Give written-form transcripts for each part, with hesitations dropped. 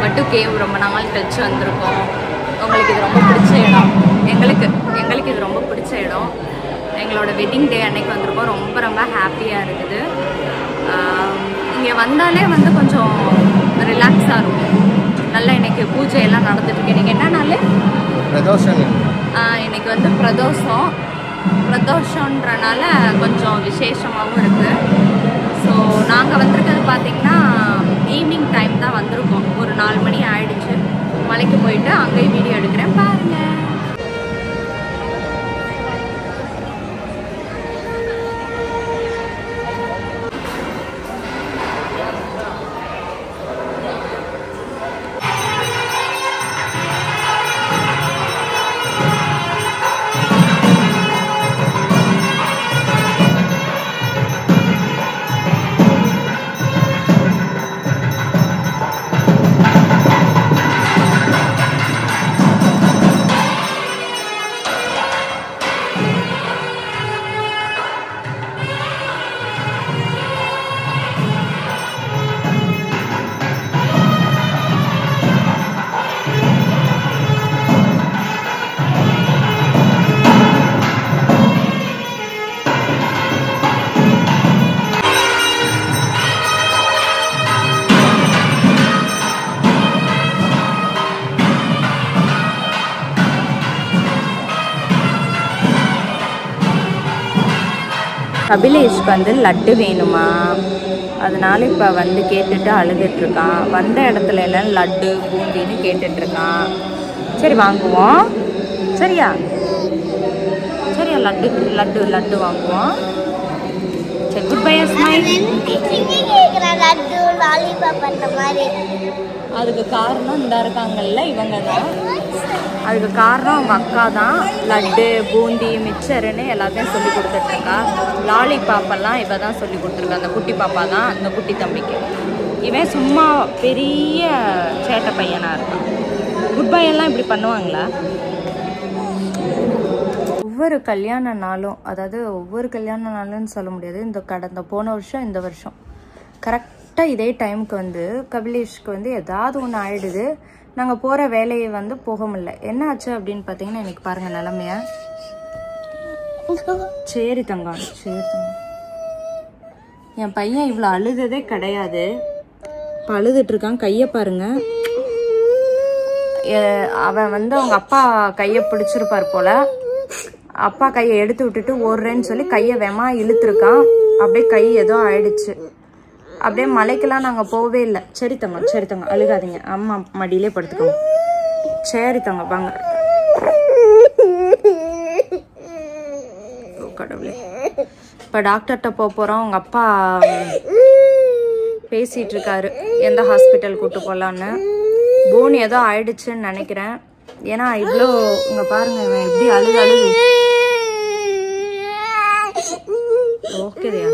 பட்டு கேவ் ரொம்ப நாள் கழிச்சு வந்திருக்கோம். உங்களுக்கு இது ரொம்ப பிடிச்ச இடம். எங்களுக்கு இது ரொம்ப பிடிச்ச இடம். எங்களோட வெட்டிங் டே அன்னைக்கு வந்திருக்கோம். ரொம்ப ரொம்ப ஹாப்பியாக இருக்குது. இங்கே வந்தாலே வந்து கொஞ்சம் ரிலாக்ஸாக இருக்கும். நல்லா இன்னைக்கு பூஜை எல்லாம் நடந்துட்டுருக்கு. இன்றைக்கி என்ன நாள்? பிரதோஷம். இன்னைக்கு வந்து பிரதோஷன்றனால கொஞ்சம் விசேஷமாகவும் இருக்குது. ஸோ நாங்கள் வந்திருக்கிறது பார்த்திங்கன்னா ஈவினிங் டைம் தான் வந்திருக்கோம். ஒரு 4 மணி ஆயிடுச்சு. மலைக்கு போயிட்டு அங்கேயும் வீடியோ எடுக்கிறேன், பாருங்கள். கபிலேஷ்க்கு வந்து லட்டு வேணுமா, அதனால இப்போ வந்து கேட்டுட்டு அழுதுட்ருக்கான். வந்த இடத்துல எல்லாம் லட்டு பூந்தின்னு கேட்டுட்ருக்கான். சரி வாங்குவோம், சரியா? லட்டு லட்டு லட்டு வாங்குவோம். சரி, குட் பை ஸ்மைல். அதுக்கு காரணம் இந்த இருக்காங்கல்ல, இவங்க தான். அதுக்கு காரணம் அவங்க அக்கா தான். லட்டு பூந்தி மிக்சருன்னு எல்லாத்தையும் சொல்லி கொடுத்துட்ருக்கா. லாலிபாப்பெல்லாம் இவ தான் சொல்லி கொடுத்துருக்கா. அந்த குட்டி பாப்பா தான், அந்த குட்டி தம்பிக்கு. இவன் சும்மா பெரிய சேட்டை பையனாக இருக்கான். குட் பை எல்லாம் இப்படி பண்ணுவாங்களா? ஒவ்வொரு கல்யாண நாளும், அதாவது ஒவ்வொரு கல்யாண நாளும்னு சொல்ல முடியாது, இந்த போன வருஷம் இந்த வருஷம் கரெக்டாக இதே டைமுக்கு வந்து கபிலேஷ்க்கு வந்து ஏதாவது ஒன்று ஆயிடுது. நாங்கள் போகிற வேலையை வந்து போக முடியல. என்ன ஆச்சு அப்படின்னு பார்த்தீங்கன்னா, இன்னைக்கு பாருங்கள் நிலமையா. சரி தங்கம். என் பையன் இவ்வளோ அழுததே கிடையாது. இப்போ அழுதுட்ருக்கான். கையை பாருங்க. அவன் வந்து அவங்க அப்பா கையை பிடிச்சிருப்பார் போல. அப்பா கையை எடுத்து விட்டுட்டு ஓடுறேன்னு சொல்லி கையை வேமா இழுத்துருக்கான். அப்படியே கை ஏதோ ஆயிடுச்சு. அப்படியே மலைக்கெல்லாம் நாங்கள் போகவே இல்லை. சரி தங்க அழுகாதீங்க, அம்மா மடியிலே படுத்துக்கோங்க. சரி தங்க வாங்க. கடவுளே, இப்போ டாக்டர்கிட்ட போகிறோம். அவங்க அப்பா பேசிகிட்டு இருக்காரு எந்த ஹாஸ்பிட்டல் கூட்டு போகலான்னு. போன் ஏதோ ஆயிடுச்சுன்னு நினைக்கிறேன். ஏன்னா இவ்வளோ இங்கே பாருங்க, இவன் எப்படி அழுது. ஓகேயா?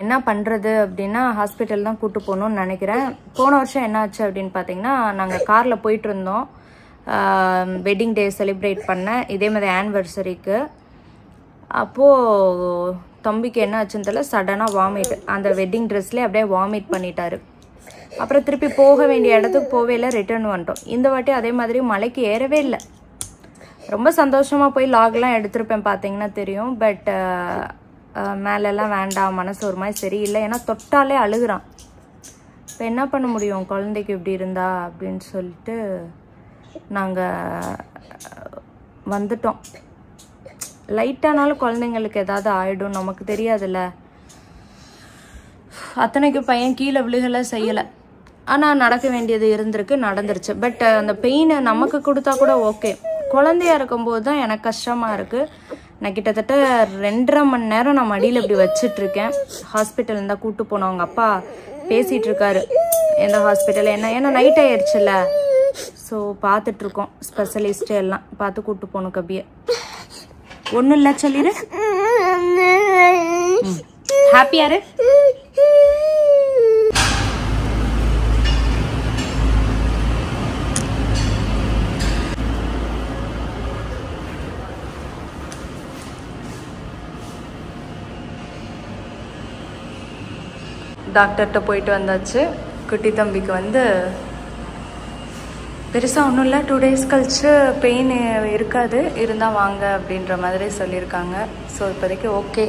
என்ன பண்ணுறது அப்படின்னா ஹாஸ்பிட்டல் தான் கூட்டு போகணுன்னு நினைக்கிறேன். போன வருஷம் என்ன ஆச்சு அப்படின்னு பார்த்தீங்கன்னா, நாங்கள் காரில் போயிட்டு இருந்தோம் வெட்டிங் டே செலிப்ரேட் பண்ண, இதே மாதிரி ஆனிவர்சரிக்கு. அப்போது தம்பிக்கு என்ன ஆச்சுன்னு தெரியல, சடனாக வாமிட். அந்த வெட்டிங் ட்ரெஸ்லேயே அப்படியே வாமிட் பண்ணிட்டாரு. அப்புறம் திருப்பி போக வேண்டிய இடத்துக்கு போவே இல்லை, ரிட்டர்ன் வந்துட்டோம். இந்த வாட்டி அதே மாதிரி மலைக்கு ஏறவே இல்லை. ரொம்ப சந்தோஷமாக போய் லாக்லாம் எடுத்திருப்பேன், பார்த்தீங்கன்னா தெரியும். பட் மேலெல்லாம் வேண்டாம், மனசு ஒரு மாதிரி சரியில்லை. ஏன்னா தொட்டாலே அழுகுறான். இப்போ என்ன பண்ண முடியும், குழந்தைக்கு இப்படி இருந்தா அப்படின்னு சொல்லிட்டு நாங்கள் வந்துட்டோம். லைட்டானாலும் குழந்தைங்களுக்கு ஏதாவது ஆகிடும், நமக்கு தெரியாதுல்ல. அத்தனைக்கு பையன் கீழே விழுகலை, செய்யலை. ஆனால் நடக்க வேண்டியது நடந்துருச்சு. பட் அந்த பெயினை நமக்கு கொடுத்தா கூட ஓகே. குழந்தையா இருக்கும்போது தான் எனக்கு கஷ்டமாக இருக்குது. நான் கிட்டத்தட்ட 2.5 மணி நேரம் நான் மடியில் இப்படி வச்சிட்ருக்கேன். ஹாஸ்பிட்டல் இருந்தால் கூப்பிட்டு போனோம். அவங்க அப்பா பேசிகிட்டு இருக்காரு எந்த ஹாஸ்பிட்டல் என்ன, ஏன்னா நைட் ஆயிடுச்சுல்ல. ஸோ பார்த்துட்ருக்கோம். ஸ்பெஷலிஸ்ட்டு எல்லாம் பார்த்து கூப்பிட்டு போகணும் கபியை. ஒன்றும் இல்லை சொல்லிடு. ஹாப்பியாரு? டாக்டர்கிட்ட போயிட்டு வந்தாச்சு. குட்டி தம்பிக்கு வந்து பெருசாக ஒன்றும் இல்லை, 2 days கழிச்சு பெயின் இருக்காது, இருந்தால் வாங்க அப்படின்ற மாதிரி சொல்லியிருக்காங்க. ஸோ இப்போதைக்கு ஓகே,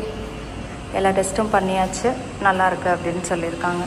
எல்லா டெஸ்ட்டும் பண்ணியாச்சு, நல்லாயிருக்கு அப்படின்னு சொல்லியிருக்காங்க.